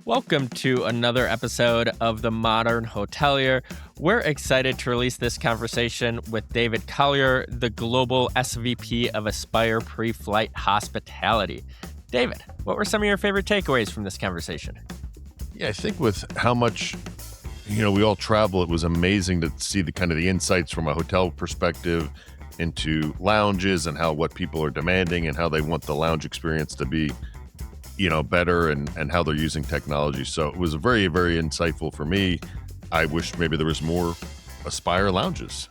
Welcome to another episode of the Modern Hotelier. We're excited to release this conversation with David Collyer, the global SVP of Aspire PreFlight Hospitality. David, what were some of your favorite takeaways from this conversation? Yeah, I think with how much, we all travel, it was amazing to see the kind of the insights from a hotel perspective into lounges and what people are demanding and how they want the lounge experience to be, better and how they're using technology. So it was very, very insightful for me. I wish maybe there was more Aspire lounges.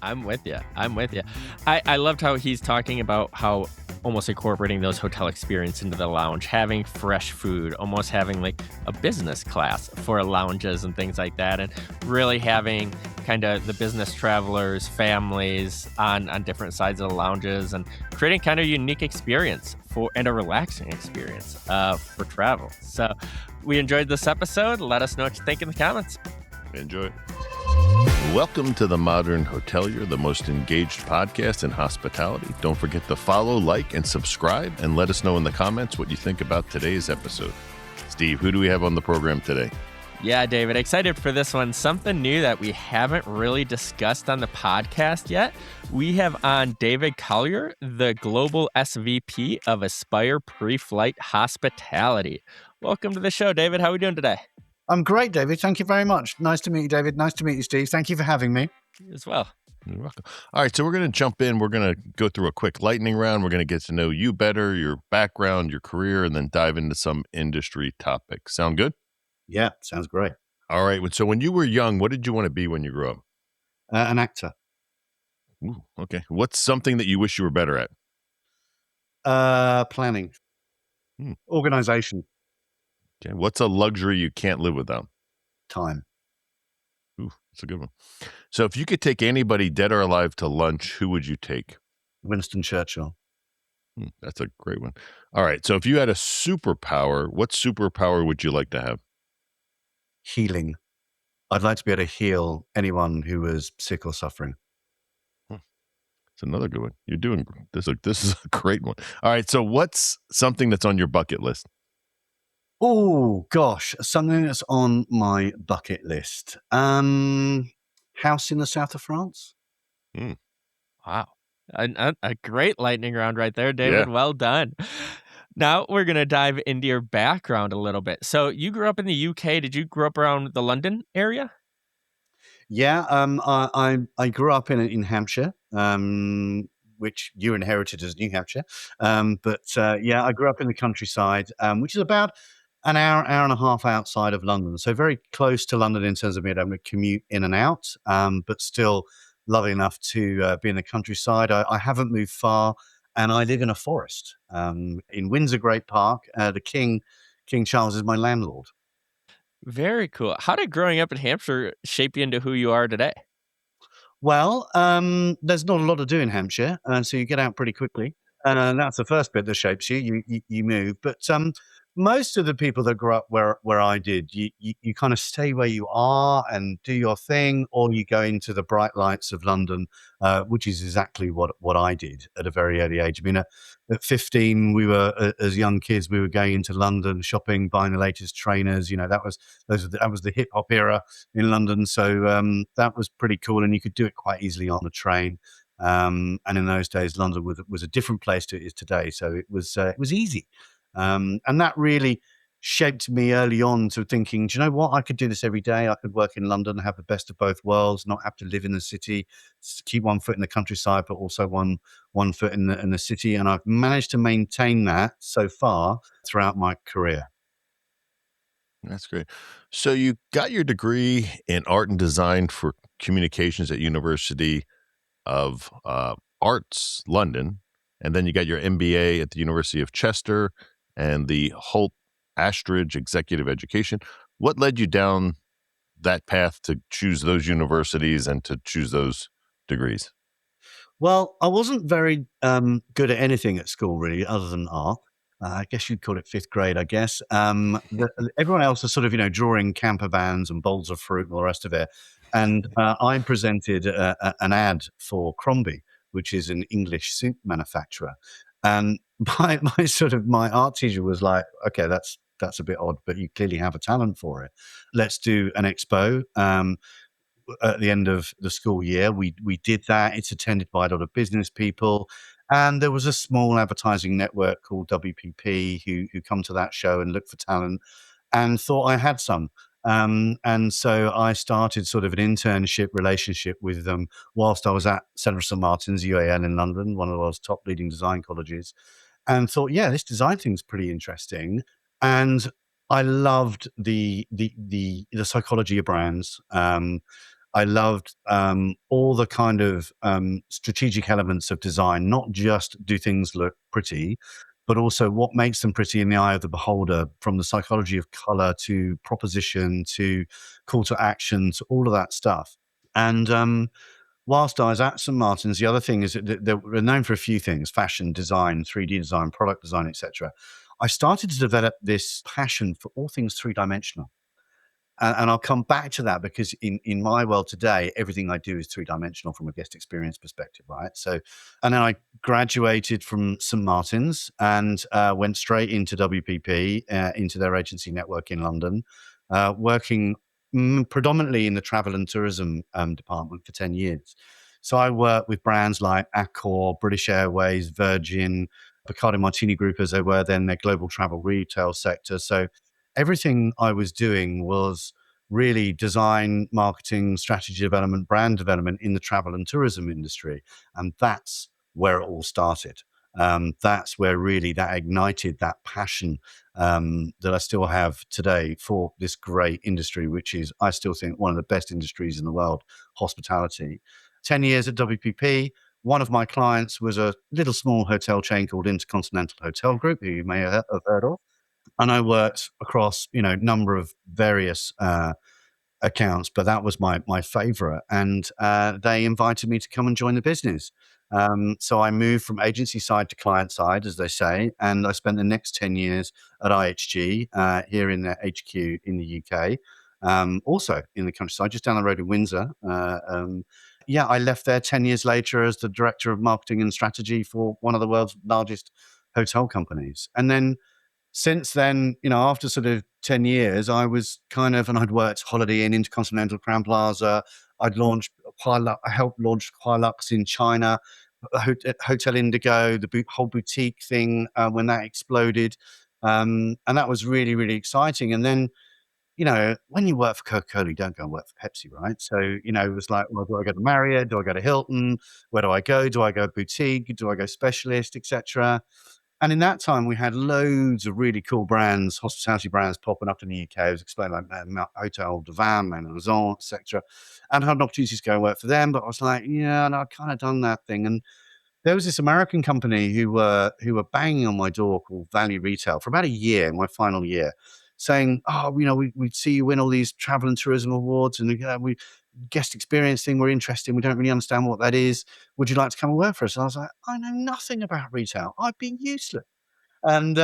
I'm with you. I loved how he's talking about how almost incorporating those hotel experience into the lounge, having fresh food, almost having like a business class for lounges and things like that, and really having kind of the business travelers, families on different sides of the lounges and creating kind of a unique experience and a relaxing experience for travel. So we enjoyed this episode. Let us know what you think in the comments. Enjoy. Welcome to the Modern Hotelier, the most engaged podcast in hospitality. Don't forget to follow, like, and subscribe, and let us know in the comments what you think about today's episode. Steve, who do we have on the program today? Yeah, David, excited for this one. Something new that we haven't really discussed on the podcast yet. We have on David Collyer, the global SVP of Aspire PreFlight Hospitality. Welcome to the show, David. How are we doing today? I'm great, David. Thank you very much. Nice to meet you, David. Nice to meet you, Steve. Thank you for having me. You as well. You're welcome. All right, so we're going to jump in. We're going to go through a quick lightning round. We're going to get to know you better, your background, your career, and then dive into some industry topics. Sound good? Yeah, sounds great. All right. So when you were young, what did you want to be when you grew up? An actor. Ooh, okay. What's something that you wish you were better at? Planning. Organization. Okay. What's a luxury you can't live without? Time. Ooh, that's a good one. So if you could take anybody dead or alive to lunch, who would you take? Winston Churchill. That's a great one. All right. So if you had a superpower, what superpower would you like to have? Healing. I'd like to be able to heal anyone who is sick or suffering. That's another good one. You're doing this. This is a great one. All right. So what's something that's on your bucket list? Oh, gosh. Something that's on my bucket list. House in the south of France. Wow. A great lightning round right there, David. Yeah. Well done. Now we're going to dive into your background a little bit. So you grew up in the UK. Did you grow up around the London area? Yeah, I grew up in Hampshire, which you inherited as New Hampshire. Yeah, I grew up in the countryside, which is about an hour and a half outside of London. So very close to London in terms of being able to commute in and out, but still lovely enough to be in the countryside. I haven't moved far, and I live in a forest in Windsor Great Park. The King Charles is my landlord. Very cool. How did growing up in Hampshire shape you into who you are today? Well, there's not a lot to do in Hampshire, so you get out pretty quickly. That's the first bit that shapes you. You move. But most of the people that grew up where I did, you kind of stay where you are and do your thing, or you go into the bright lights of London, which is exactly what I did at a very early age. I mean, at 15, we were as young kids, we were going into London, shopping, buying the latest trainers. That was the hip hop era in London. So that was pretty cool, and you could do it quite easily on a train. And in those days, London was a different place to it is today. So it was easy. And that really shaped me early on to thinking, do you know what? I could do this every day. I could work in London, have the best of both worlds, not have to live in the city, keep one foot in the countryside, but also one foot in the city. And I've managed to maintain that so far throughout my career. That's great. So you got your degree in art and design for communications at University of Arts, London. And then you got your MBA at the University of Chester and the Holt Astridge Executive Education. What led you down that path to choose those universities and to choose those degrees? Well, I wasn't very good at anything at school, really, other than art. I guess you'd call it fifth grade, I guess. Everyone else was sort of, drawing camper vans and bowls of fruit and all the rest of it. And I presented an ad for Crombie, which is an English soup manufacturer. And my art teacher was like, okay, that's that's a bit odd, but you clearly have a talent for it. Let's do an expo. At the end of the school year, we did that. It's attended by a lot of business people, and there was a small advertising network called WPP who come to that show and look for talent, and thought I had some. And so I started sort of an internship relationship with them whilst I was at Centre St Martin's UAL in London, one of the world's top leading design colleges, and thought, yeah, this design thing's pretty interesting. And I loved the psychology of brands. I loved all the kind of strategic elements of design, not just do things look pretty, but also what makes them pretty in the eye of the beholder, from the psychology of color to proposition to call to action to all of that stuff. And whilst I was at St Martin's, the other thing is that they're known for a few things: fashion, design, 3D design, product design, etc. I started to develop this passion for all things three-dimensional. And I'll come back to that, because in my world today, everything I do is three-dimensional from a guest experience perspective, right? So, and then I graduated from St Martin's and went straight into WPP, into their agency network in London, working predominantly in the travel and tourism department for 10 years. So I worked with brands like Accor, British Airways, Virgin, Bacardi Martini Group, as they were then, their global travel retail sector. So everything I was doing was really design, marketing, strategy development, brand development in the travel and tourism industry. And that's where it all started. That's where really that ignited that passion that I still have today for this great industry, which is, I still think, one of the best industries in the world, hospitality. 10 years at WPP. One of my clients was a little small hotel chain called Intercontinental Hotel Group, who you may have heard of. And I worked across, number of various accounts, but that was my favorite. And they invited me to come and join the business. So I moved from agency side to client side, as they say, and I spent the next 10 years at IHG here in their HQ in the UK, also in the countryside, just down the road in Windsor. Yeah, I left there 10 years later as the director of marketing and strategy for one of the world's largest hotel companies. And then since then, after sort of 10 years, I was and I'd worked Holiday Inn, Intercontinental, Crown Plaza. I'd launched I helped launch Hilux in China, Hotel Indigo, the whole boutique thing when that exploded. And that was really, really exciting. And then, when you work for Coca-Cola, you don't go and work for Pepsi, right? So, it was like, well, do I go to Marriott? Do I go to Hilton? Where do I go? Do I go boutique? Do I go specialist, etc.? And in that time, we had loads of really cool brands, hospitality brands popping up in the UK. I was explaining like Hotel de Van, Maison, etc. And I had an opportunity to go and work for them, but I was like, yeah, no, I've kind of done that thing. And there was this American company who were banging on my door called Value Retail for about a year, my final year, saying, oh, we see you win all these travel and tourism awards, and we guest experience thing we're interested in. We don't really understand what that is. Would you like to come and work for us? And I was like, I know nothing about retail. I'd be useless. And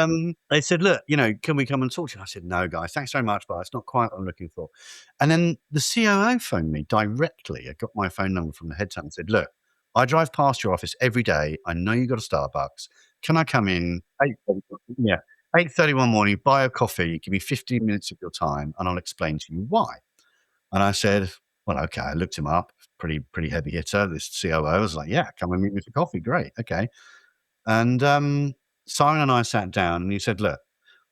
they said, look, can we come and talk to you? I said, no, guys, thanks very much, but it's not quite what I'm looking for. And then the COO phoned me directly. I got my phone number from the head and said, look, I drive past your office every day. I know you got a Starbucks. Can I come in 8:30? Yeah, 8:30 one morning, buy a coffee, give me 15 minutes of your time, and I'll explain to you why. And I said, well, okay. I looked him up. Pretty heavy hitter, this COO. I was like, yeah, come and meet me for coffee. Great. Okay. And Simon and I sat down, and he said, look,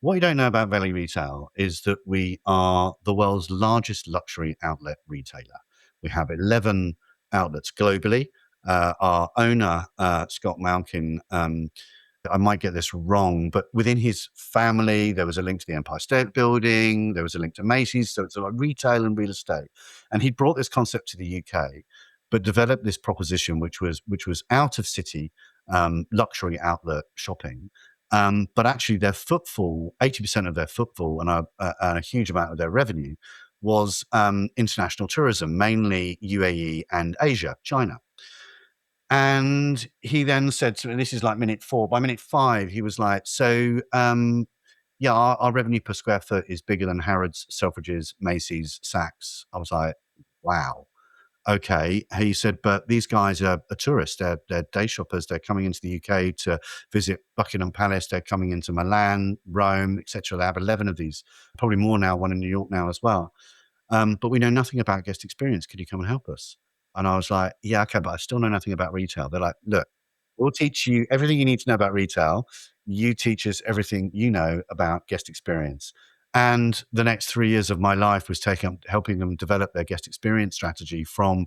what you don't know about Valley Retail is that we are the world's largest luxury outlet retailer. We have 11 outlets globally. Our owner, Scott Malkin, I might get this wrong, but within his family, there was a link to the Empire State Building, there was a link to Macy's, so it's like retail and real estate. And he brought this concept to the UK, but developed this proposition, which was out of city luxury outlet shopping. But actually, their footfall, 80% of their footfall, and a huge amount of their revenue was international tourism, mainly UAE and Asia, China. And he then said to me, this is like minute 4. By minute 5, he was like, so, yeah, our revenue per square foot is bigger than Harrods, Selfridges, Macy's, Saks. I was like, wow. Okay. He said, but these guys are tourists. They're day shoppers. They're coming into the UK to visit Buckingham Palace. They're coming into Milan, Rome, etc. They have 11 of these, probably more now, one in New York now as well. But we know nothing about guest experience. Could you come and help us? And I was like, yeah, okay, but I still know nothing about retail. They're like, look, we'll teach you everything you need to know about retail. You teach us everything you know about guest experience. And the next 3 years of my life was taken helping them develop their guest experience strategy from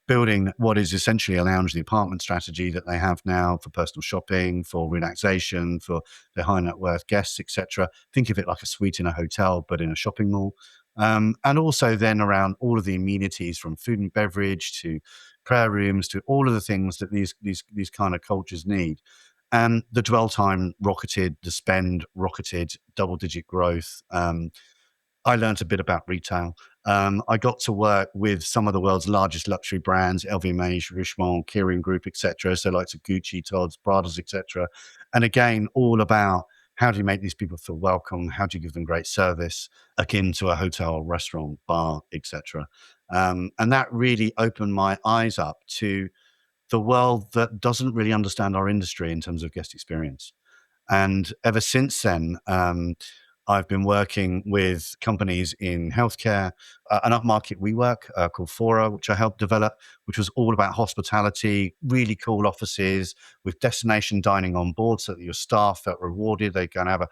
building what is essentially a lounge the apartment strategy that they have now for personal shopping, for relaxation, for their high net worth guests, etc. Think of it like a suite in a hotel, but in a shopping mall. And also then around all of the amenities from food and beverage to prayer rooms to all of the things that these kind of cultures need. And the dwell time rocketed, the spend rocketed, double digit growth. I learned a bit about retail. I got to work with some of the world's largest luxury brands, LVMH, Richemont, Kering Group, etc. So like Gucci, Tod's, Prada's, etc. And again, all about how do you make these people feel welcome? How do you give them great service, akin to a hotel, restaurant, bar, etc. And that really opened my eyes up to the world that doesn't really understand our industry in terms of guest experience. And ever since then, I've been working with companies in healthcare, an upmarket WeWork called Fora, which I helped develop, which was all about hospitality, really cool offices with destination dining on board so that your staff felt rewarded. They can have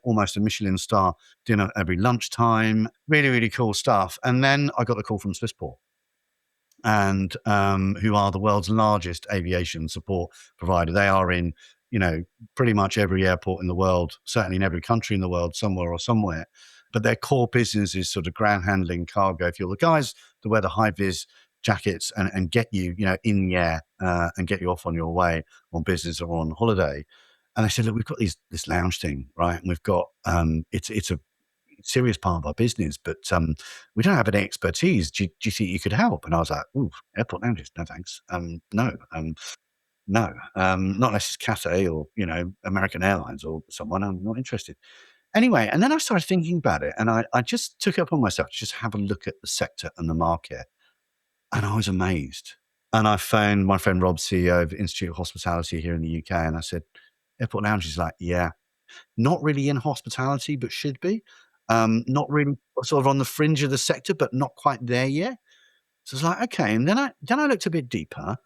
almost a Michelin star dinner every lunchtime. Really, really cool stuff. And then I got the call from Swissport, and who are the world's largest aviation support provider. They are in, pretty much every airport in the world, certainly in every country in the world, somewhere or somewhere. But their core business is sort of ground handling cargo. If you're the guys that wear the high vis jackets and get you, in the air and get you off on your way on business or on holiday. And they said, look, we've got this lounge thing, right? And we've got it's a serious part of our business, but we don't have any expertise. Do you think you could help? And I was like, ooh, airport lounges, no thanks. No, not unless it's Cathay or, American Airlines or someone. I'm not interested. Anyway, and then I started thinking about it, and I just took it upon myself to just have a look at the sector and the market, and I was amazed. And I phoned my friend Rob, CEO of Institute of Hospitality here in the UK, and I said, airport lounges, like, yeah, not really in hospitality, but should be. Not really sort of on the fringe of the sector, but not quite there yet. So it's like, okay. And then I looked a bit deeper,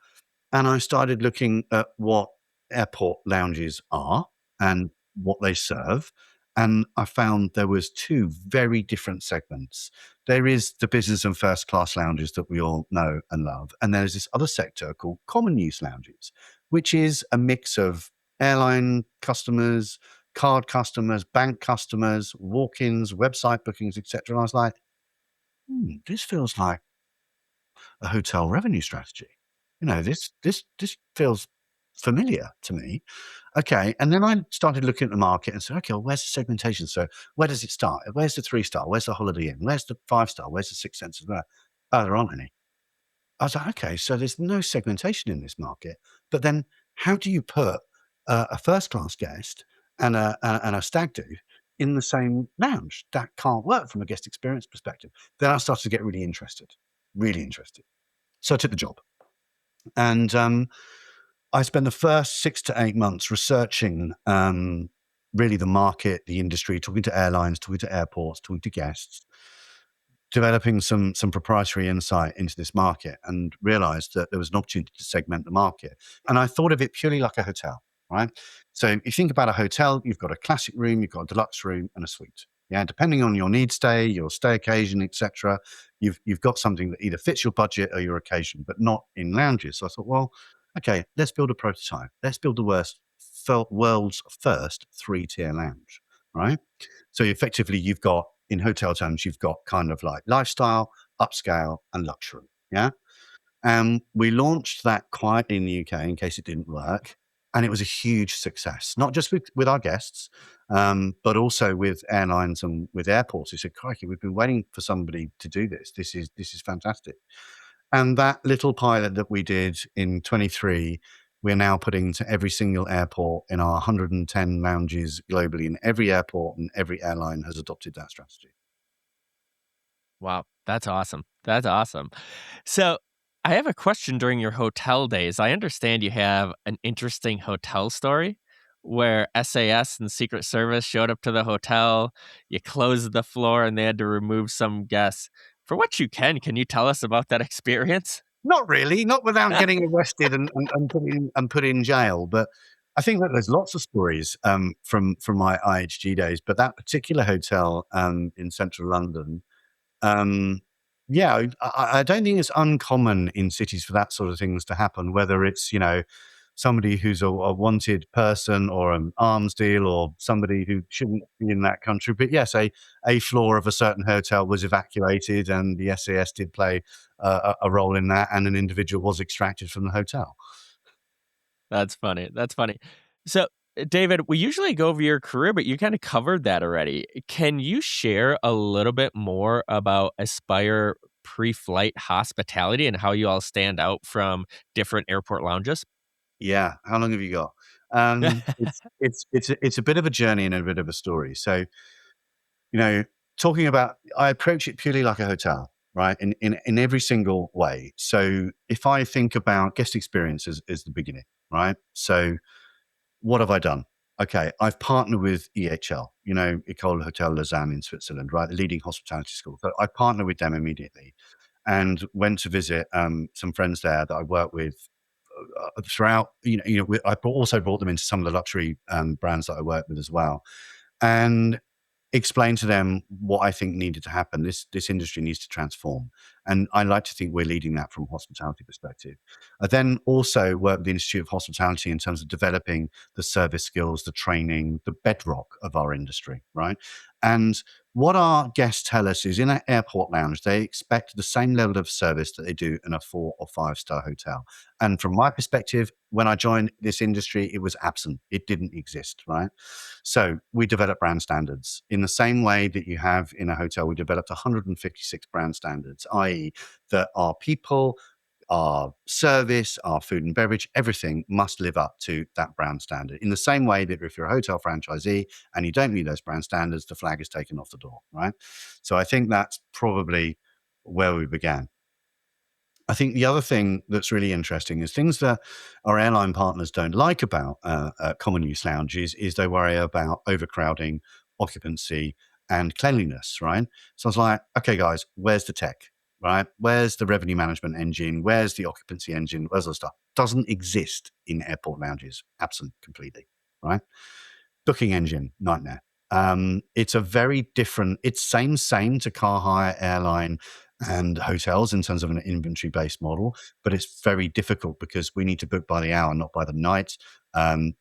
and I started looking at what airport lounges are and what they serve. And I found there was two very different segments. There is the business and first class lounges that we all know and love. And there's this other sector called common use lounges, which is a mix of airline customers, card customers, bank customers, walk-ins, website bookings, etc. And I was like, this feels like a hotel revenue strategy. This feels familiar to me. Okay. And then I started looking at the market and said, okay, well, where's the segmentation? So where does it start? Where's the 3-star? Where's the Holiday Inn? Where's the 5-star? Where's the Six Senses? Oh, there aren't any. I was like, okay, so there's no segmentation in this market. But then how do you put a first class guest and a stag do in the same lounge? That can't work from a guest experience perspective. Then I started to get really interested. So I took the job, and I spent the first 6 to 8 months researching really the market, the industry, talking to airlines, talking to airports, talking to guests, developing some proprietary insight into this market, and realized that there was an opportunity to segment the market. And I thought of it purely like a hotel, right? So if you think about a hotel, you've got a classic room, you've got a deluxe room, and a suite. Yeah, depending on your need stay, your stay occasion, etc., you've got something that either fits your budget or your occasion, but not in lounges. So I thought, well, okay, let's build a prototype. Let's build the world's first 3-tier lounge, right? So effectively, you've got, in hotel terms, you've got kind of like lifestyle, upscale, and luxury. Yeah. And we launched that quietly in the UK in case it didn't work. And it was a huge success, not just with our guests, but also with airlines and with airports. They said, crikey, we've been waiting for somebody to do this. This is fantastic. And that little pilot that we did in 23, we're now putting to every single airport in our 110 lounges globally. In every airport and every airline has adopted that strategy. Wow, that's awesome. That's awesome. So, I have a question during your hotel days. I understand you have an interesting hotel story where SAS and Secret Service showed up to the hotel, you closed the floor, and they had to remove some guests. For what you can you tell us about that experience? Not really, not without getting arrested and put in jail. But I think that there's lots of stories from my IHG days. But that particular hotel in central London, um, yeah, I don't think it's uncommon in cities for that sort of things to happen. Whether it's somebody who's a wanted person or an arms deal or somebody who shouldn't be in that country. But yes, a floor of a certain hotel was evacuated, and the SAS did play a role in that, and an individual was extracted from the hotel. That's funny. That's funny. So, David, we usually go over your career, but you kind of covered that already. Can you share a little bit more about Aspire pre-flight hospitality and how you all stand out from different airport lounges? Yeah, how long have you got? It's a bit of a journey and a bit of a story. So, you know, talking about, I approach it purely like a hotel, right? In every single way. So, if I think about guest experience as the beginning, right? So, what have I done? Okay, I've partnered with EHL, École Hotel Lausanne in Switzerland, right? The leading hospitality school. So I partnered with them immediately and went to visit some friends there that I work with throughout. Also brought them into some of the luxury brands that I work with as well, and explain to them what I think needed to happen. This industry needs to transform, and I like to think we're leading that from a hospitality perspective. I then also work with the Institute of Hospitality in terms of developing the service skills, the training, the bedrock of our industry, right? And what our guests tell us is in an airport lounge, they expect the same level of service that they do in a 4 or 5 star hotel. And from my perspective, when I joined this industry, it was absent. It didn't exist, right? So we develop brand standards in the same way that you have in a hotel. We developed 156 brand standards, i.e., that our people, our service, our food and beverage, everything must live up to that brand standard. In the same way that if you're a hotel franchisee and you don't meet those brand standards, the flag is taken off the door, right? So I think that's probably where we began. I think the other thing that's really interesting is things that our airline partners don't like about common use lounges is they worry about overcrowding, occupancy, and cleanliness, right? So I was like, okay, guys, where's the tech, right? Where's the revenue management engine? Where's the occupancy engine? Where's the stuff? Doesn't exist in airport lounges, absent completely, right? Booking engine, nightmare. It's a very different, it's same to car hire, airline, and hotels in terms of an inventory based model, but it's very difficult because we need to book by the hour, not by the night.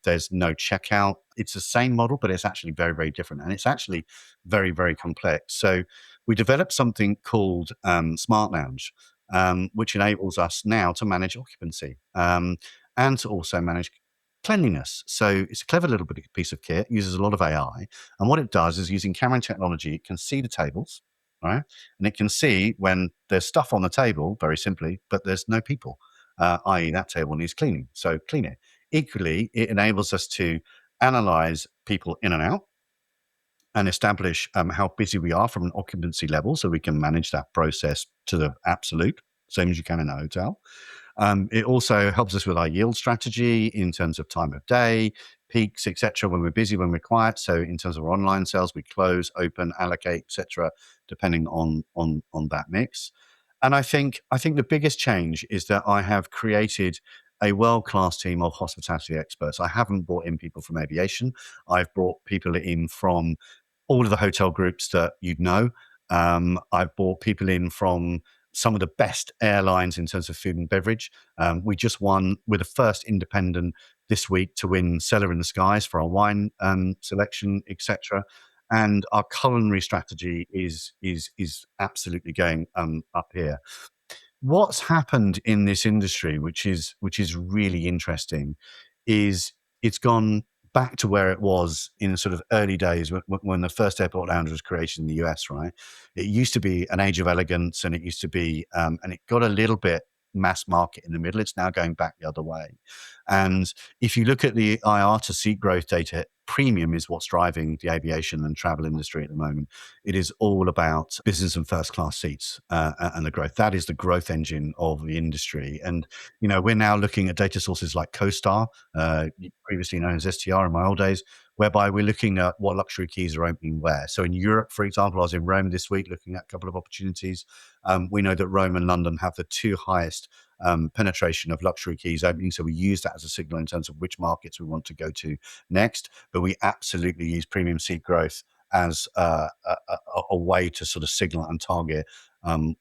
There's no checkout. It's the same model, but it's actually very, very different. And it's actually very, very complex. So we developed something called Smart Lounge, which enables us now to manage occupancy and to also manage cleanliness. So it's a clever little piece of kit, uses a lot of AI. And what it does is using camera technology, it can see the tables, right? And it can see when there's stuff on the table, very simply, but there's no people, i.e. that table needs cleaning. So clean it. Equally, it enables us to analyze people in and out and establish how busy we are from an occupancy level so we can manage that process to the absolute, same as you can in a hotel. It also helps us with our yield strategy in terms of time of day, peaks, etc. When we're busy, when we're quiet. So in terms of our online sales, we close, open, allocate, etc. Depending on that mix. And I think the biggest change is that I have created a world-class team of hospitality experts. I haven't brought in people from aviation. I've brought people in from all of the hotel groups that you'd know. I've brought people in from some of the best airlines in terms of food and beverage. We just won, we're the first independent this week to win Cellar in the Skies for our wine selection, etc. And our culinary strategy is absolutely going up here. What's happened in this industry, which is really interesting, is it's gone back to where it was in the sort of early days when the first airport lounge was created in the US, right? It used to be an age of elegance, and it used to be, and it got a little bit mass market in the middle. It's now going back the other way. And if you look at the IATA seat growth data premium is what's driving the aviation and travel industry at the moment. It is all about business and first class seats and the growth. That is the growth engine of the industry. And, we're now looking at data sources like CoStar, previously known as STR in my old days, whereby we're looking at what luxury keys are opening where. So in Europe, for example, I was in Rome this week looking at a couple of opportunities. We know that Rome and London have the two highest penetration of luxury keys opening. So we use that as a signal in terms of which markets we want to go to next. But we absolutely use premium seat growth as a way to sort of signal and target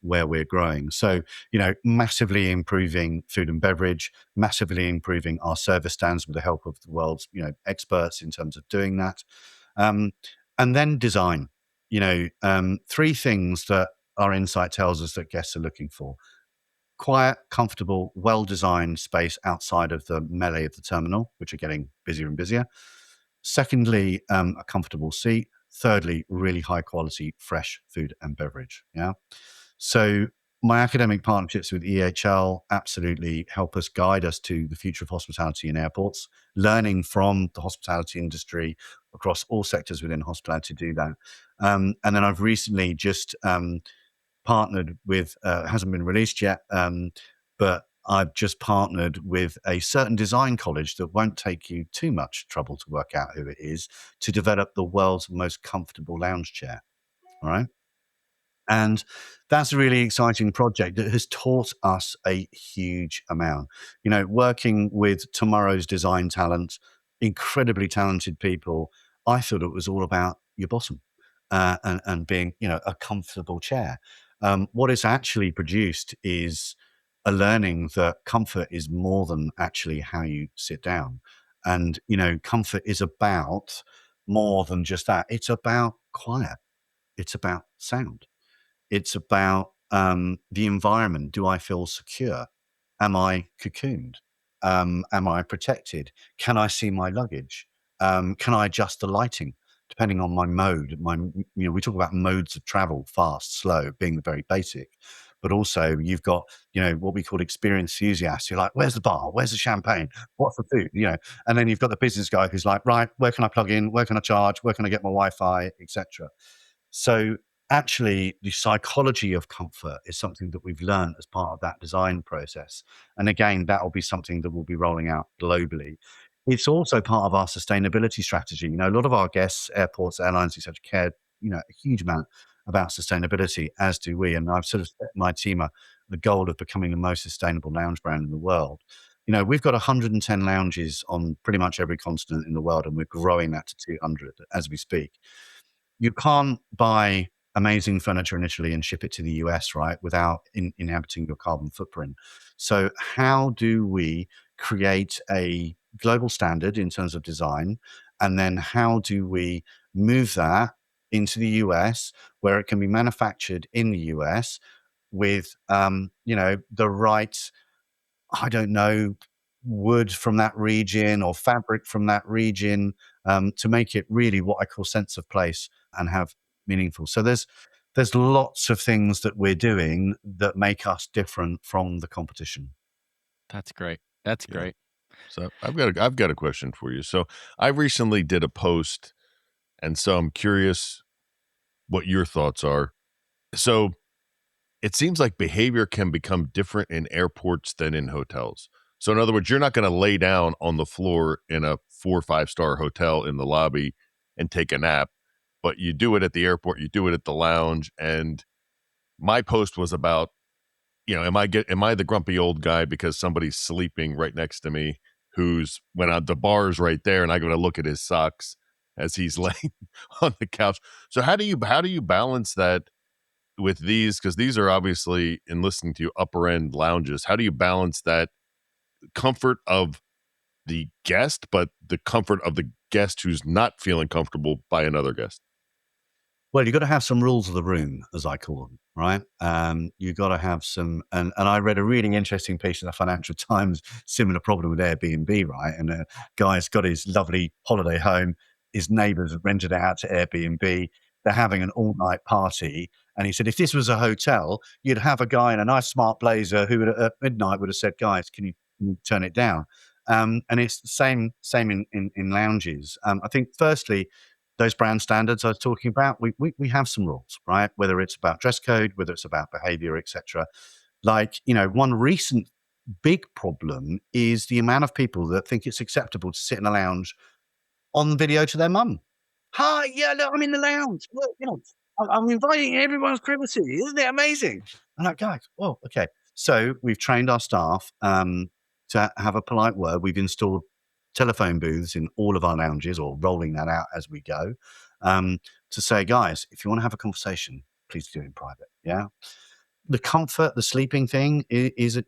where we're growing. So, massively improving food and beverage, massively improving our service standards with the help of the world's, experts in terms of doing that. And then design, three things that our insight tells us that guests are looking for: quiet, comfortable, well-designed space outside of the melee of the terminal, which are getting busier and busier. Secondly, a comfortable seat. Thirdly, really high quality, fresh food and beverage. Yeah. So my academic partnerships with EHL absolutely help us guide us to the future of hospitality in airports, learning from the hospitality industry across all sectors within hospitality to do that. And then I've recently just partnered with, hasn't been released yet, but I've just partnered with a certain design college that won't take you too much trouble to work out who it is, to develop the world's most comfortable lounge chair. All right. And that's a really exciting project that has taught us a huge amount. Working with tomorrow's design talent, incredibly talented people, I thought it was all about your bottom and being, a comfortable chair. What it's actually produced is a learning that comfort is more than actually how you sit down. And, comfort is about more than just that. It's about quiet. It's about sound. It's about the environment. Do I feel secure? Am I cocooned? Am I protected? Can I see my luggage? Can I adjust the lighting depending on my mode? We talk about modes of travel: fast, slow, being the very basic. But also, you've got what we call experience enthusiasts. You're like, where's the bar? Where's the champagne? What's the food? And then you've got the business guy who's like, right, where can I plug in? Where can I charge? Where can I get my Wi-Fi, etc. So actually, the psychology of comfort is something that we've learned as part of that design process. And again, that will be something that we'll be rolling out globally. It's also part of our sustainability strategy. A lot of our guests, airports, airlines, etc., care, a huge amount about sustainability, as do we. And I've sort of set my team the goal of becoming the most sustainable lounge brand in the world. We've got 110 lounges on pretty much every continent in the world, and we're growing that to 200 as we speak. You can't buy amazing furniture in Italy and ship it to the US, right, without inhabiting your carbon footprint. So how do we create a global standard in terms of design? And then how do we move that into the US, where it can be manufactured in the US with, the right, I don't know, wood from that region or fabric from that region, to make it really what I call sense of place and have meaningful. So there's lots of things that we're doing that make us different from the competition. That's great. That's Yeah. great. So I've got a question for you. So I recently did a post, and so I'm curious what your thoughts are. So it seems like behavior can become different in airports than in hotels. So in other words, you're not going to lay down on the floor in a 4 or 5 star hotel in the lobby and take a nap, but you do it at the airport, you do it at the lounge. And my post was about, am I the grumpy old guy because somebody's sleeping right next to me, who's when the bar's right there and I go to look at his socks as he's laying on the couch. So how do you balance that with these? Because these are obviously, in listening to you, upper end lounges. How do you balance that comfort of the guest, but the comfort of the guest who's not feeling comfortable by another guest? Well, you've got to have some rules of the room, as I call them, right? You've got to have some, and I read a really interesting piece in the Financial Times, similar problem with Airbnb, right? And a guy's got his lovely holiday home. His neighbors have rented it out to Airbnb. They're having an all-night party. And he said, if this was a hotel, you'd have a guy in a nice smart blazer who at midnight would have said, guys, can you turn it down? And it's the same in lounges. I think firstly, those brand standards I was talking about, we have some rules, right? Whether it's about dress code, whether it's about behavior, etc. Like, one recent big problem is the amount of people that think it's acceptable to sit in a lounge on video to their mum. Hi, yeah, look, I'm in the lounge. Look, I'm inviting everyone's privacy. Isn't it amazing? And like, guys, oh, okay. So we've trained our staff to have a polite word. We've installed telephone booths in all of our lounges, or rolling that out as we go, to say, guys, if you want to have a conversation, please do it in private. Yeah. The comfort, the sleeping thing is an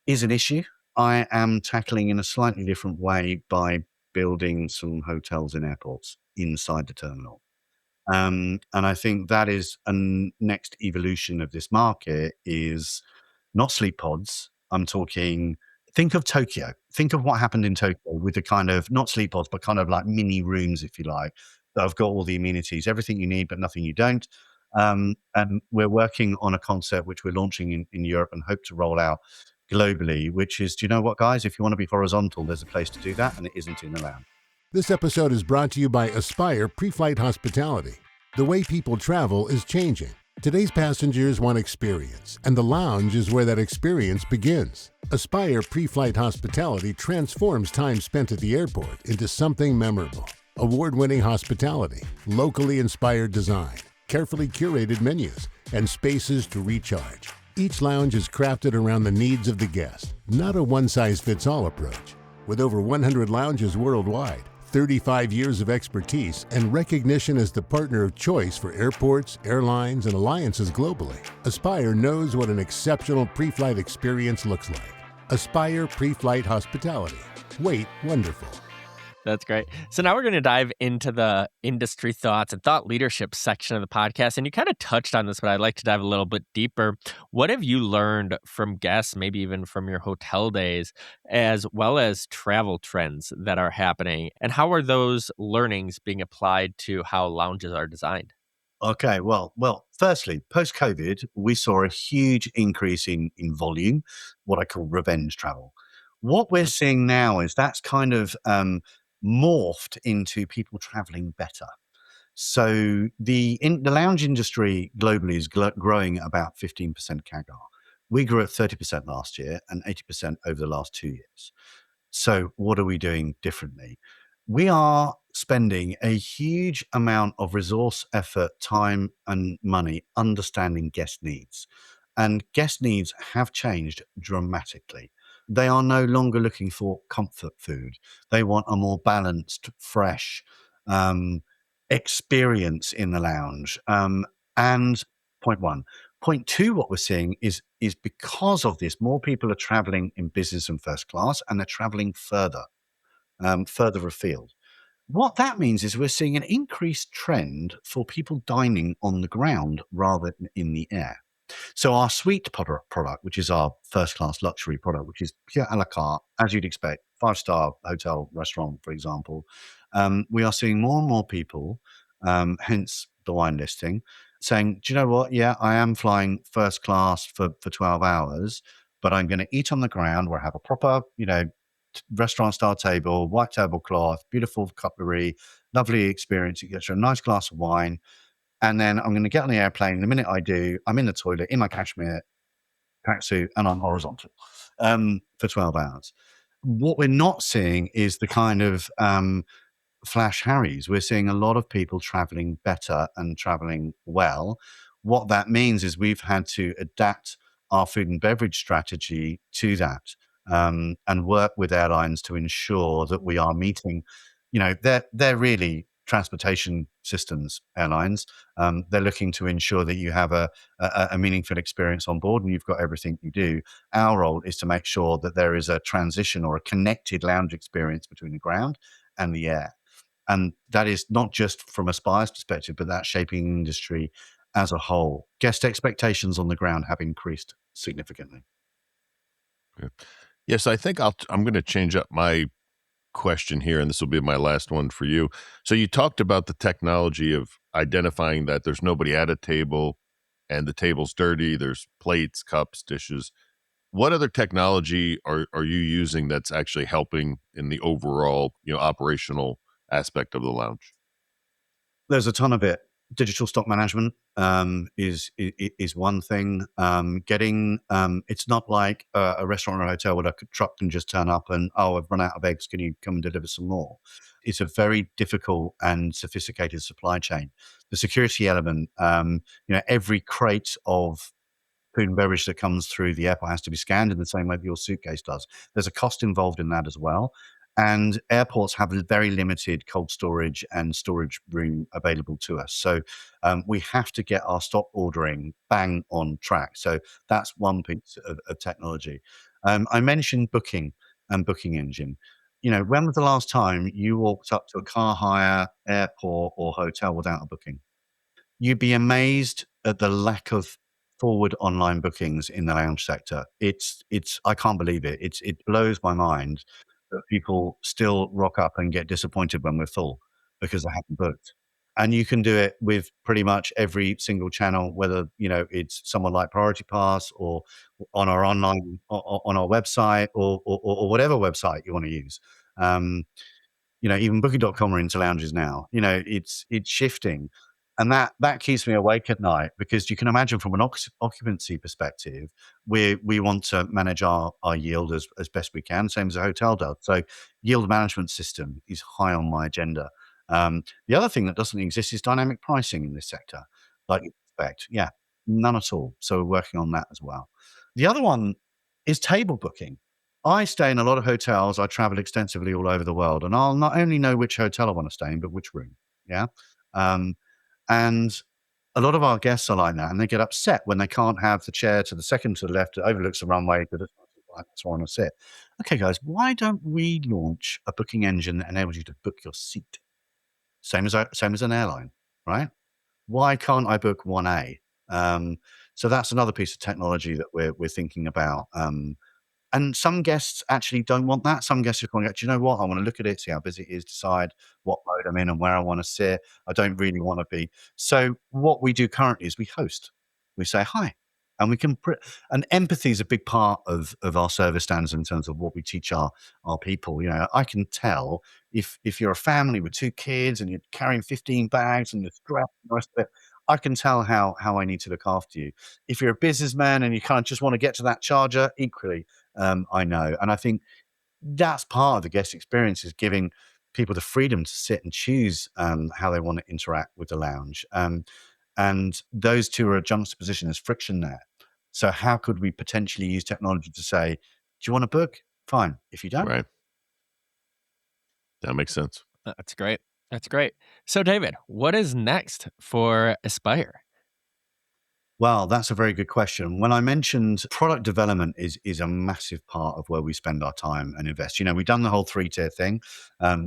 issue. I am tackling in a slightly different way by building some hotels in airports inside the terminal. And I think that is a next evolution of this market is not sleep pods. I'm talking, think of Tokyo. Think of what happened in Tokyo with the kind of, not sleep pods, but kind of like mini rooms, if you like, that have got all the amenities, everything you need, but nothing you don't. And we're working on a concept which we're launching in Europe and hope to roll out globally, which is, do you know what, guys? If you want to be horizontal, there's a place to do that, and it isn't in the lounge. This episode is brought to you by Aspire PreFlight Hospitality. The way people travel is changing. Today's passengers want experience, and the lounge is where that experience begins. Aspire PreFlight Hospitality transforms time spent at the airport into something memorable. Award-winning hospitality, locally inspired design, carefully curated menus, and spaces to recharge. Each lounge is crafted around the needs of the guest, not a one-size-fits-all approach. With over 100 lounges worldwide, 35 years of expertise, and recognition as the partner of choice for airports, airlines, and alliances globally, Aspire knows what an exceptional pre-flight experience looks like. Aspire Pre-Flight Hospitality. Wait wonderful. That's great. So now we're going to dive into the industry thoughts and thought leadership section of the podcast. And you kind of touched on this, but I'd like to dive a little bit deeper. What have you learned from guests, maybe even from your hotel days, as well as travel trends that are happening? And how are those learnings being applied to how lounges are designed? Okay, well, firstly, post-COVID, we saw a huge increase in volume, what I call revenge travel. What we're seeing now is that's kind of morphed into people traveling better. So the lounge industry globally is growing about 15% CAGR. We grew at 30% last year and 80% over the last 2 years. So what are we doing differently? We are spending a huge amount of resource, effort, time, and money understanding guest needs. And guest needs have changed dramatically. They are no longer looking for comfort food. They want a more balanced, fresh experience in the lounge. And point one. Point two, what we're seeing is because of this, more people are traveling in business and first class, and they're traveling further afield. What that means is we're seeing an increased trend for people dining on the ground rather than in the air. So our suite product, which is our first class luxury product, which is pure a la carte, as you'd expect, 5-star hotel restaurant, for example, we are seeing more and more people, hence the wine listing, saying, do you know what? Yeah, I am flying first class for 12 hours, but I'm going to eat on the ground where I have a proper, restaurant style table, white tablecloth, beautiful cutlery, lovely experience. You get a nice glass of wine. And then I'm going to get on the airplane. The minute I do, I'm in the toilet in my cashmere tracksuit and I'm horizontal for 12 hours. What we're not seeing is the kind of flash Harrys. We're seeing a lot of people traveling better and traveling well. What that means is we've had to adapt our food and beverage strategy to that and work with airlines to ensure that we are meeting, they're really transportation systems airlines. They're looking to ensure that you have a meaningful experience on board and you've got everything you do. Our role is to make sure that there is a transition or a connected lounge experience between the ground and the air. And that is not just from Aspire's perspective, but that's shaping the industry as a whole. Guest expectations on the ground have increased significantly. Yeah. Yes, I think I'm going to change up my question here, and this will be my last one for you. So you talked about the technology of identifying that there's nobody at a table and the table's dirty, there's plates, cups, dishes. What other technology are you using that's actually helping in the overall, operational aspect of the lounge? There's a ton of it. Digital stock management is one thing. Getting it's not like a restaurant or a hotel where a truck can just turn up and, oh, I've run out of eggs. Can you come and deliver some more? It's a very difficult and sophisticated supply chain. The security element, every crate of food and beverage that comes through the airport has to be scanned in the same way that your suitcase does. There's a cost involved in that as well. And airports have a very limited cold storage and storage room available to us. So we have to get our stock ordering bang on track. So that's one piece of technology. I mentioned booking and booking engine. When was the last time you walked up to a car hire, airport, or hotel without a booking? You'd be amazed at the lack of forward online bookings in the lounge sector. It's I can't believe it. It blows my mind that people still rock up and get disappointed when we're full because they haven't booked. And you can do it with pretty much every single channel, whether it's someone like Priority Pass or on our online on our website or whatever website you want to use. Um, even Booking.com are into lounges now. It's shifting, and that keeps me awake at night because you can imagine from an occupancy perspective, we want to manage our yield as best we can, same as a hotel does. So, yield management system is high on my agenda. The other thing that doesn't exist is dynamic pricing in this sector, like you expect. Yeah, none at all. So, we're working on that as well. The other one is table booking. I stay in a lot of hotels. I travel extensively all over the world, and I'll not only know which hotel I want to stay in, but which room. Yeah. Um, and a lot of our guests are like that, and they get upset when they can't have the chair to the second to the left that overlooks the runway that that's where I want to sit. Okay, guys, why don't we launch a booking engine that enables you to book your seat? Same as an airline, right? Why can't I book 1A? So that's another piece of technology that we're thinking about. And some guests actually don't want that. Some guests are going to go, do you know what? I want to look at it, see how busy it is, decide what mode I'm in and where I want to sit. I don't really want to be. So what we do currently is we host. We say hi. And we can, and empathy is a big part of our service standards in terms of what we teach our people. I can tell if you're a family with 2 kids and you're carrying 15 bags and you're stressed and the rest of it, I can tell how I need to look after you. If you're a businessman and you kind of just want to get to that charger, equally, I know. And I think that's part of the guest experience is giving people the freedom to sit and choose how they want to interact with the lounge. And those two are a juxtaposition. There's friction there. So how could we potentially use technology to say, do you want to book? Fine. If you don't, Right. That makes sense. That's great. That's great. So, David, what is next for Aspire? well, that's a very good question. When I mentioned product development is a massive part of where we spend our time and invest. We've done the whole 3-tier thing.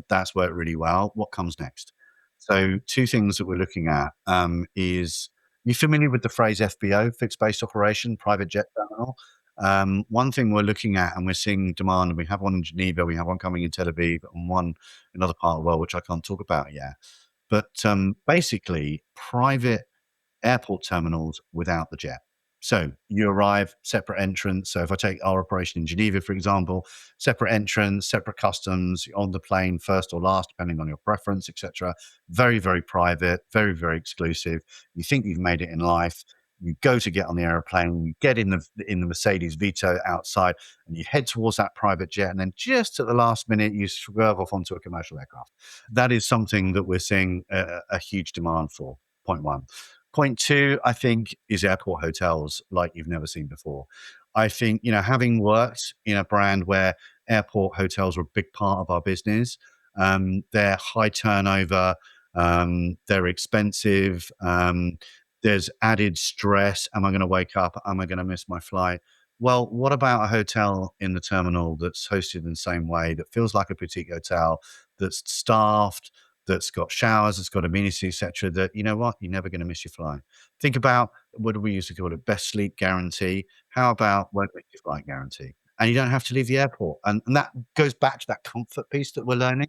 That's worked really well. What comes next? So 2 things that we're looking at is, you familiar with the phrase FBO, fixed base operation, private jet terminal? One thing we're looking at, and we're seeing demand, and we have one in Geneva, we have one coming in Tel Aviv, and one in another part of the world, which I can't talk about yet. But basically, private airport terminals without the jet. So you arrive, separate entrance. So if I take our operation in Geneva, for example, separate entrance, separate customs, you're on the plane first or last, depending on your preference, etc. Very, very private, very, very exclusive. You think you've made it in life. You go to get on the airplane, you get in the Mercedes Vito outside, and you head towards that private jet. And then just at the last minute, you swerve off onto a commercial aircraft. That is something that we're seeing a huge demand for. Point one. Point two, I think, is airport hotels like you've never seen before. I think, having worked in a brand where airport hotels are a big part of our business, they're high turnover, they're expensive, there's added stress. Am I going to wake up? Am I going to miss my flight? Well, what about a hotel in the terminal that's hosted in the same way, that feels like a boutique hotel, that's staffed, that's got showers, that's got amenities, etc. That, you know what, you're never going to miss your flight. Think about, what do we used to call it? Best sleep guarantee. How about won't miss your flight guarantee? And you don't have to leave the airport. And that goes back to that comfort piece that we're learning.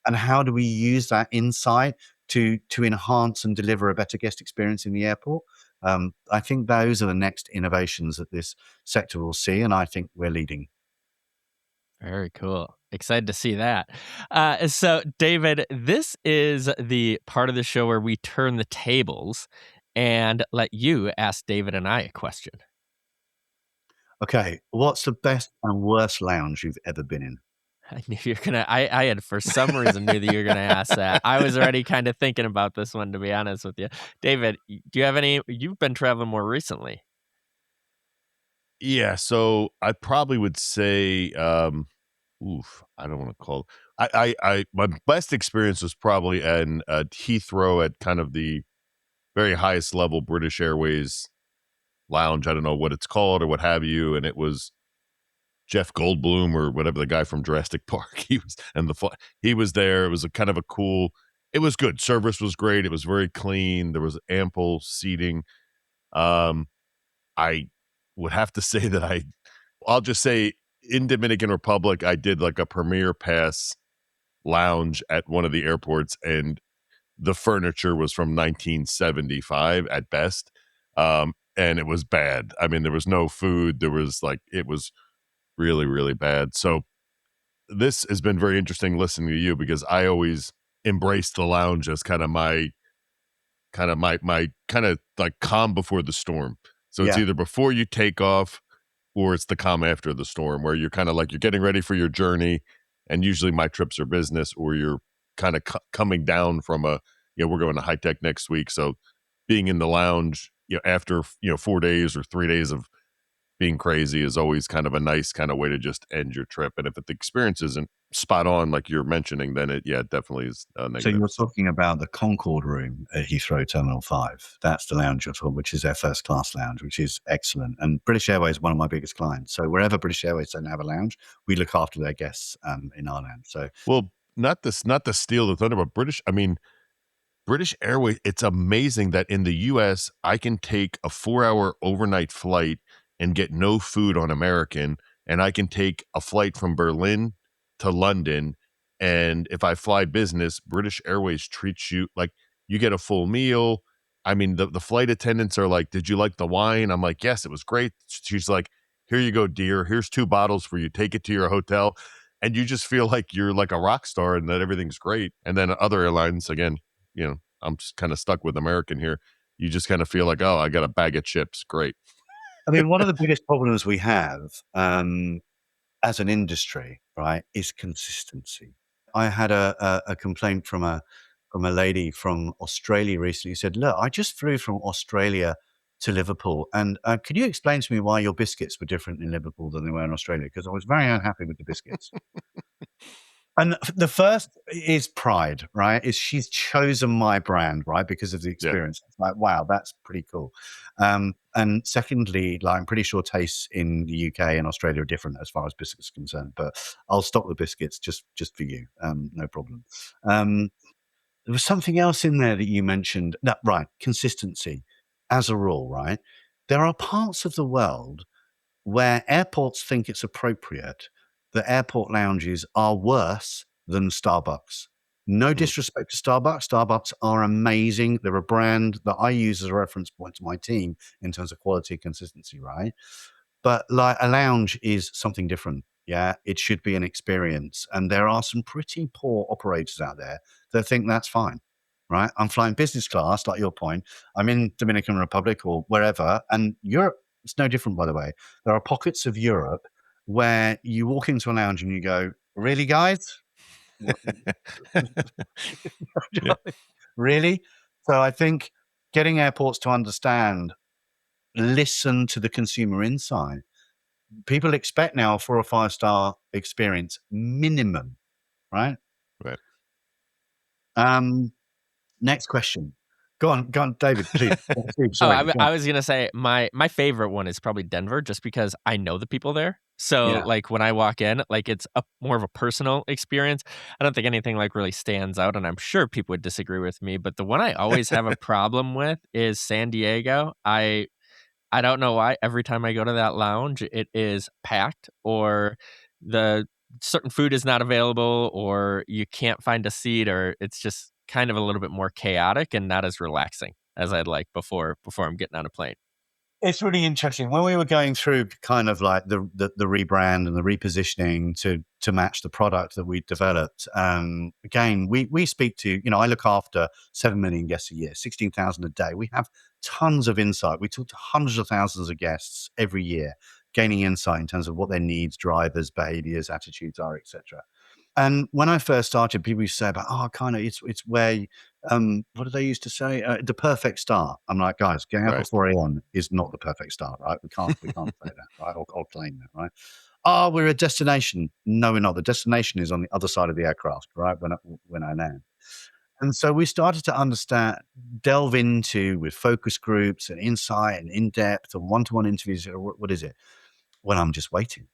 And how do we use that insight to enhance and deliver a better guest experience in the airport. I think those are the next innovations that this sector will see, and I think we're leading. Very cool. Excited to see that. So, David, this is the part of the show where we turn the tables and let you ask David and I a question. Okay, what's the best and worst lounge you've ever been in? I knew you were gonna. I had for some reason knew that you were gonna ask that. I was already kind of thinking about this one, to be honest with you, David. Do you have any? You've been traveling more recently. Yeah, so I probably would say, I don't want to call. My best experience was probably in Heathrow at kind of the very highest level British Airways lounge. I don't know what it's called or what have you, and it was Jeff Goldblum or whatever, the guy from Jurassic Park. He was there. It was a kind of a cool. It was good. Service was great. It was very clean. There was ample seating. Um, I would have to say that I'll just say in Dominican Republic, I did like a Premier Pass lounge at one of the airports, and the furniture was from 1975 at best. And it was bad. I mean, there was no food. It was really, really bad. So this has been very interesting listening to you, because I always embraced the lounge as my kind of like calm before the storm. So it's Yeah. either before you take off or it's the calm after the storm, where you're kind of like you're getting ready for your journey. And usually my trips are business, or you're kind of coming down from we're going to high tech next week. So being in the lounge, after 4 days or 3 days of being crazy is always kind of a nice kind of way to just end your trip. And if the experience isn't spot on, like you're mentioning, then it definitely is negative. So you're talking about the Concorde room at Heathrow Terminal 5. That's the lounge you're talking, which is their first class lounge, which is excellent. And British Airways is one of my biggest clients. So wherever British Airways don't have a lounge, we look after their guests in our lounge. So Well, not to steal the thunder, but British Airways, it's amazing that in the US, I can take a 4-hour overnight flight and get no food on American, and I can take a flight from Berlin to London, and if I fly business, British Airways treats you like you get a full meal. I mean, the flight attendants are like, "Did you like the wine?" I'm like, "Yes, it was great." She's like, "Here you go, dear. Here's 2 bottles for you. Take it to your hotel." And you just feel like you're like a rock star and that everything's great. And then other airlines, again, I'm just kind of stuck with American here. You just kind of feel like, oh, I got a bag of chips. Great. I mean, one of the biggest problems we have as an industry, right, is consistency. I had a complaint from a lady from Australia recently who said, "Look, I just flew from Australia to Liverpool, and could you explain to me why your biscuits were different in Liverpool than they were in Australia? Because I was very unhappy with the biscuits." And the first is pride, right? Is she's chosen my brand, right? Because of the experience. It's like, wow, that's pretty cool. And secondly, like I'm pretty sure tastes in the UK and Australia are different as far as biscuits are concerned. But I'll stock the biscuits just for you. No problem. There was something else in there that you mentioned. No, right, consistency. As a rule, right? There are parts of the world where airports think it's appropriate that airport lounges are worse than Starbucks. No disrespect to Starbucks. Starbucks are amazing. They're a brand that I use as a reference point to my team in terms of quality and consistency, right? But like a lounge is something different. Yeah, it should be an experience. And there are some pretty poor operators out there that think that's fine, right? I'm flying business class, like your point. I'm in Dominican Republic or wherever, and Europe, it's no different, by the way. There are pockets of Europe where you walk into a lounge and you go, really, guys? Yeah. Really? So I think getting airports to understand, listen to the consumer insight. People expect now a 4 or 5-star experience minimum, right? Right. Next question. Go on, David, please. Oh, Sorry. I was gonna say my favorite one is probably Denver, just because I know the people there. So Yeah. like when I walk in, like it's more of a personal experience. I don't think anything like really stands out, and I'm sure people would disagree with me. But the one I always have a problem with is San Diego. I don't know why. Every time I go to that lounge, it is packed, or the certain food is not available, or you can't find a seat, or it's just kind of a little bit more chaotic and not as relaxing as I'd like before I'm getting on a plane. It's really interesting. When we were going through kind of like the rebrand and the repositioning to match the product that we developed, again, we speak to, I look after 7 million guests a year, 16,000 a day. We have tons of insight. We talk to hundreds of thousands of guests every year, gaining insight in terms of what their needs, drivers, behaviors, attitudes are, etc. And when I first started, people used to say about, kind of, it's where, what did they used to say? The perfect start. I'm like, guys, getting up Right. at 4 a.m. is not the perfect start, right? We can't say that, right? Or claim that, right? Oh, we're a destination. No, we're not. The destination is on the other side of the aircraft, right? When I land. And so we started to delve into with focus groups and insight and in-depth and one-to-one interviews. What is it? When I'm just waiting,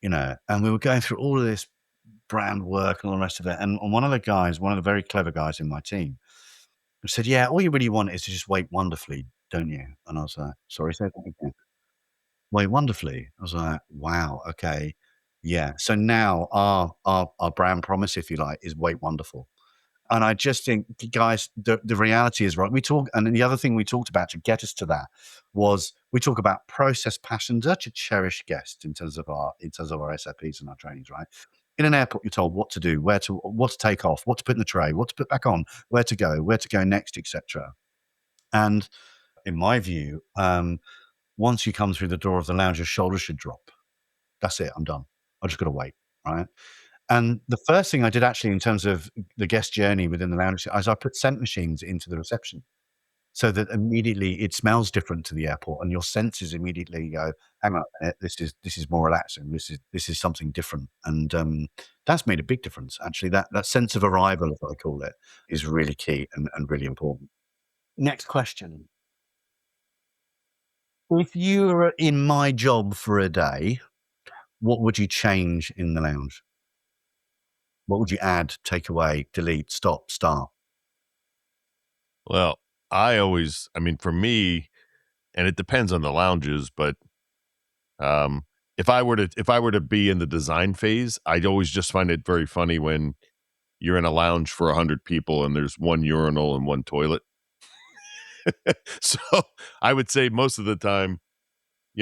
and we were going through all of this brand work and all the rest of it. And one of the very clever guys in my team, said, yeah, all you really want is to just wait wonderfully, don't you? And I was like, sorry, say that again. Wait wonderfully. I was like, wow, okay. Yeah. So now our brand promise, if you like, is wait wonderful. And I just think, guys, the reality is, right, we talk, and then the other thing we talked about to get us to that was we talk about process passenger to cherish guest in terms of our SOPs and our trainings, right? In an airport, you're told what to do, what to take off, what to put in the tray, what to put back on, where to go next, etc. And in my view, once you come through the door of the lounge, your shoulders should drop. That's it. I'm done. I just got to wait, right? And the first thing I did actually in terms of the guest journey within the lounge is I put scent machines into the reception so that immediately it smells different to the airport and your senses immediately go, hang on a minute, this is more relaxing. This is something different. And that's made a big difference. Actually, that sense of arrival, as I call it, is really key and really important. Next question. If you were in my job for a day, what would you change in the lounge? What would you add, take away, delete, stop, start? Well, for me, and it depends on the lounges, but if I were to be in the design phase, I'd always just find it very funny when you're in a lounge for 100 people and there's one urinal and one toilet. So I would say most of the time,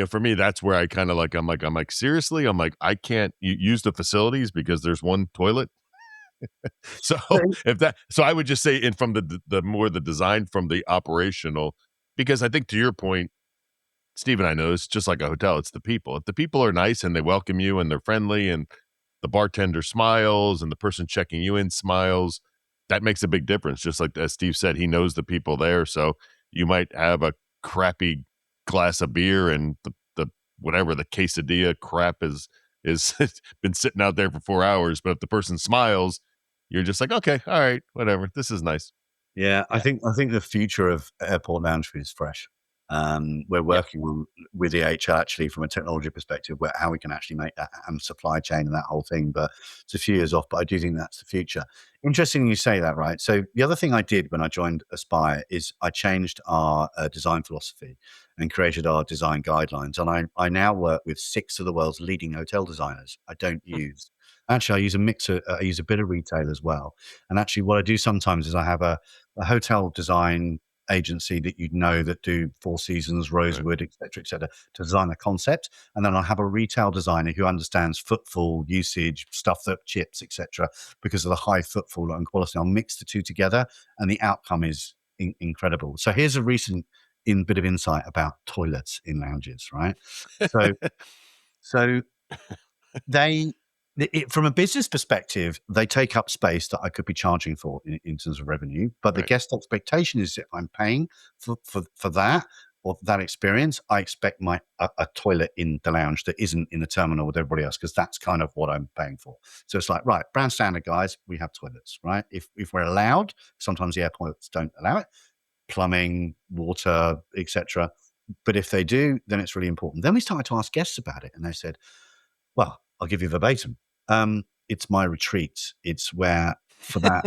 for me, that's where I kind of I'm like, seriously? I'm like, I can't use the facilities because there's one toilet. So so I would just say from the more the design from the operational, because I think to your point, Steve and I know it's just like a hotel. It's the people. If the people are nice and they welcome you and they're friendly and the bartender smiles and the person checking you in smiles, that makes a big difference. Just like as Steve said, he knows the people there. So you might have a crappy glass of beer and the whatever the quesadilla crap is been sitting out there for 4 hours. But if the person smiles, you're just like, okay, all right, whatever. This is nice. Yeah, I think the future of airport lounge food is fresh. We're working with the HR actually from a technology perspective, how we can actually make that supply chain and that whole thing. But it's a few years off. But I do think that's the future. Interesting you say that, right? So the other thing I did when I joined Aspire is I changed our design philosophy and created our design guidelines. And I now work with 6 of the world's leading hotel designers. I don't use. Actually, I use a mix. I use a bit of retail as well. And actually, what I do sometimes is I have a hotel design agency that do Four Seasons, Rosewood, et cetera, to design a concept. And then I'll have a retail designer who understands footfall, usage, stuff that chips, etc. because of the high footfall and quality. I'll mix the two together and the outcome is incredible. So here's a recent bit of insight about toilets in lounges, right? So from a business perspective, they take up space that I could be charging for in terms of revenue. But the guest expectation is if I'm paying for that or that experience, I expect a toilet in the lounge that isn't in the terminal with everybody else, because that's kind of what I'm paying for. So it's like, right, brand standard, guys, we have toilets, right? If we're allowed, sometimes the airports don't allow it, plumbing, water, etc. But if they do, then it's really important. Then we started to ask guests about it, and they said, well, I'll give you verbatim. It's my retreat. It's where for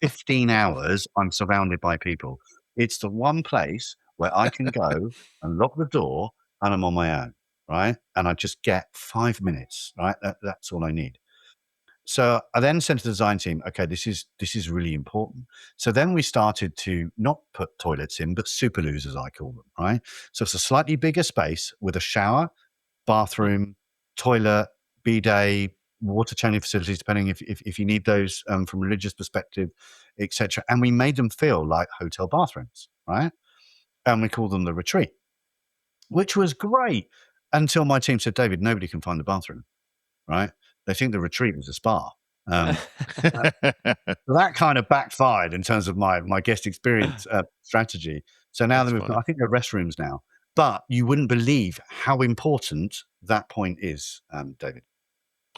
15 hours, I'm surrounded by people. It's the one place where I can go and lock the door and I'm on my own, right? And I just get 5 minutes, right? That's all I need. So I then said to the design team, okay, this is really important. So then we started to not put toilets in, but superloos, as I call them, right? So it's a slightly bigger space with a shower, bathroom, toilet, bidet, water changing facilities, depending if you need those from a religious perspective, etc. And we made them feel like hotel bathrooms, right? And we called them the retreat, which was great until my team said, David, nobody can find the bathroom, right? They think the retreat was a spa. So that kind of backfired in terms of my guest experience strategy. So now That's that funny. I think they're restrooms now, but you wouldn't believe how important that point is, David.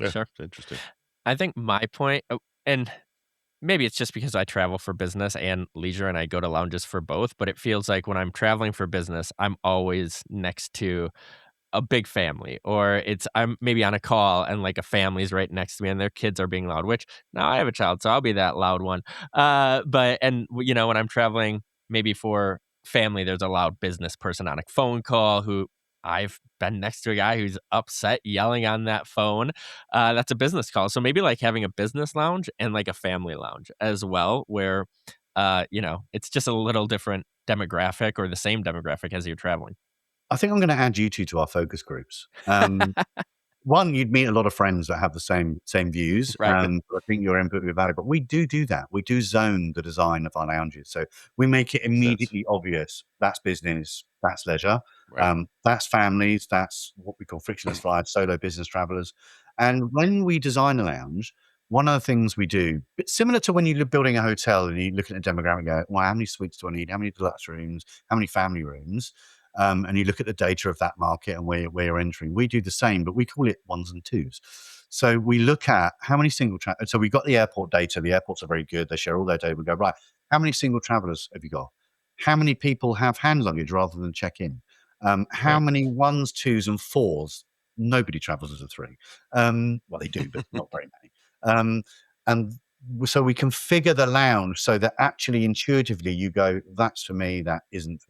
Yeah, Sure. it's interesting. I think my point, and maybe it's just because I travel for business and leisure and I go to lounges for both, but it feels like when I'm traveling for business, I'm always next to a big family, or I'm maybe on a call and like a family's right next to me and their kids are being loud, which now I have a child, so I'll be that loud one. When I'm traveling maybe for family, there's a loud business person on a phone call who I've been next to a guy who's upset yelling on that phone. That's a business call. So maybe like having a business lounge and like a family lounge as well, where it's just a little different demographic or the same demographic as you're traveling. I think I'm going to add you two to our focus groups. One, you'd meet a lot of friends that have the same views. Right. I think your input would be valuable. We do that. We do zone the design of our lounges, so we make it Makes sense. immediately obvious. That's business. That's leisure. Right. That's families. That's what we call frictionless flyers, solo business travelers. And when we design a lounge, one of the things we do, but similar to when you're building a hotel and you're looking at a demographic, and go, well, how many suites do I need? How many deluxe rooms? How many family rooms? And you look at the data of that market and where you're entering. We do the same, but we call it ones and twos. So we look at how many so we've got the airport data. The airports are very good. They share all their data. We go, right, how many single travelers have you got? How many people have hand luggage rather than check in? How Right. many ones, twos, and fours? Nobody travels as a three. Well, they do, but not very many. And so we configure the lounge so that actually intuitively you go, that's for me, that isn't.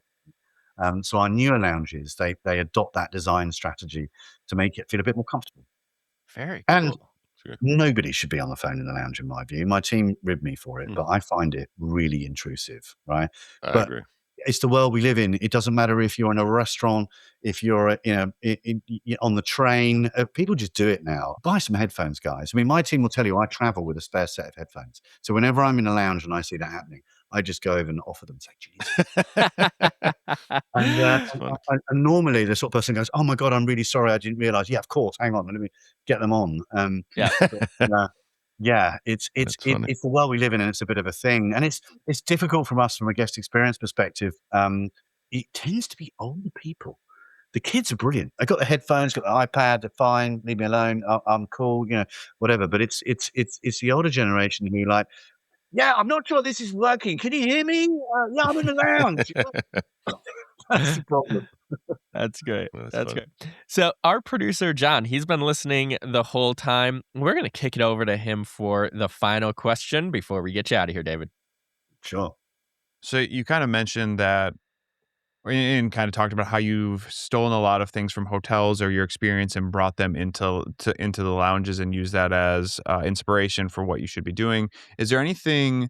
So our newer lounges, they adopt that design strategy to make it feel a bit more comfortable. Very And cool. Sure. nobody should be on the phone in the lounge, in my view. My team rib me for it, Mm. but I find it really intrusive, right? I But agree. it's the world we live in. It doesn't matter if you're in a restaurant, if you're, on the train. People just do it now. Buy some headphones, guys. I mean, my team will tell you I travel with a spare set of headphones. So whenever I'm in a lounge and I see that happening, I just go over and offer them, say, geez. And, That's funny. and normally the sort of person goes, "Oh my god, I'm really sorry, I didn't realize." Yeah, of course. Hang on, let me get them on. Yeah. Yeah, it's That's funny. the world we live in, and it's a bit of a thing, and it's difficult from us from a guest experience perspective. It tends to be older people. The kids are brilliant. They got the headphones, got the iPad. They're fine. Leave me alone. I'm cool. Whatever. But it's the older generation who like, yeah, I'm not sure this is working. Can you hear me? Yeah, I'm in the lounge. That's the problem. That's great. That's That's funny. great. So our producer, John, he's been listening the whole time. We're going to kick it over to him for the final question before we get you out of here, David. Sure. So you kind of mentioned that and kind of talked about how you've stolen a lot of things from hotels or your experience and brought them into the lounges and used that as inspiration for what you should be doing. Is there anything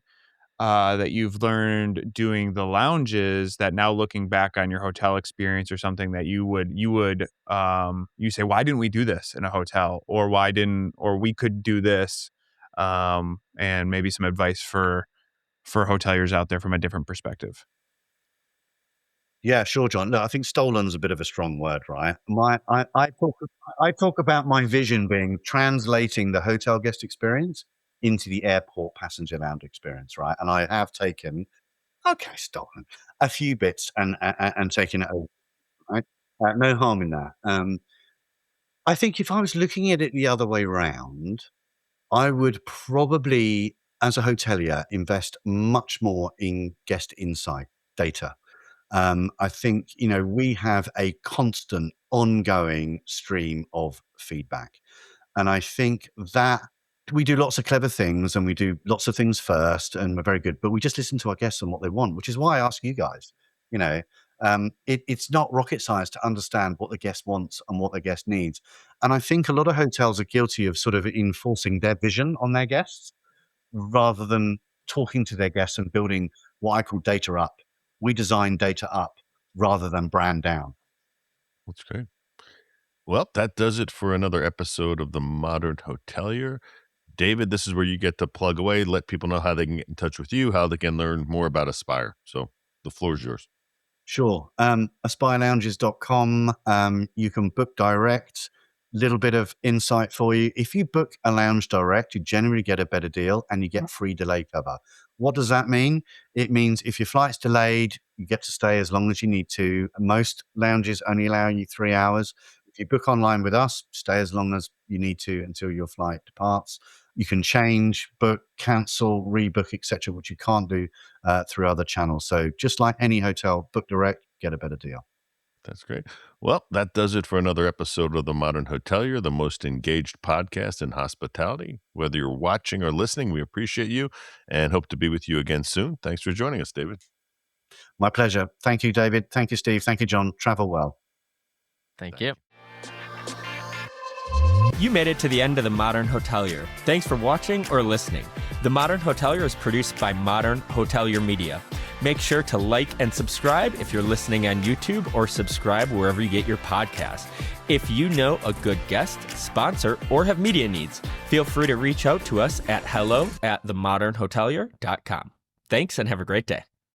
that you've learned doing the lounges that now looking back on your hotel experience or something that you say, why didn't we do this in a hotel, or or we could do this, and maybe some advice for hoteliers out there from a different perspective? Yeah, sure, John. Look, I think stolen's a bit of a strong word, right? I talk about my vision being translating the hotel guest experience into the airport passenger lounge experience, right? And I have taken, okay, stolen a few bits and taken it over, right? No harm in that. I think if I was looking at it the other way round, I would probably, as a hotelier, invest much more in guest insight data. I think, we have a constant ongoing stream of feedback. And I think that we do lots of clever things and we do lots of things first and we're very good, but we just listen to our guests and what they want, which is why I ask you guys, you know, It's not rocket science to understand what the guest wants and what the guest needs. And I think a lot of hotels are guilty of sort of enforcing their vision on their guests rather than talking to their guests and building what I call data up. We design data up rather than brand down. That's great. Well, that does it for another episode of the Modern Hotelier. David, this is where you get to plug away, let people know how they can get in touch with you, how they can learn more about Aspire. So the floor is yours. Sure. AspireLounges.com. You can book direct. Little bit of insight for you. If you book a lounge direct, you generally get a better deal and you get free delay cover. What does that mean? It means if your flight's delayed, you get to stay as long as you need to. Most lounges only allow you 3 hours. If you book online with us, stay as long as you need to until your flight departs. You can change, book, cancel, rebook, etc., which you can't do through other channels. So just like any hotel, book direct, get a better deal. That's great. Well, that does it for another episode of the Modern Hotelier, the most engaged podcast in hospitality. Whether you're watching or listening, we appreciate you and hope to be with you again soon. Thanks for joining us, David. My pleasure. Thank you, David. Thank you, Steve. Thank you, John. Travel well. Thank you. You made it to the end of the Modern Hotelier. Thanks for watching or listening. The Modern Hotelier is produced by Modern Hotelier Media. Make sure to like and subscribe if you're listening on YouTube, or subscribe wherever you get your podcast. If you know a good guest, sponsor, or have media needs, feel free to reach out to us at hello@themodernhotelier.com. Thanks and have a great day.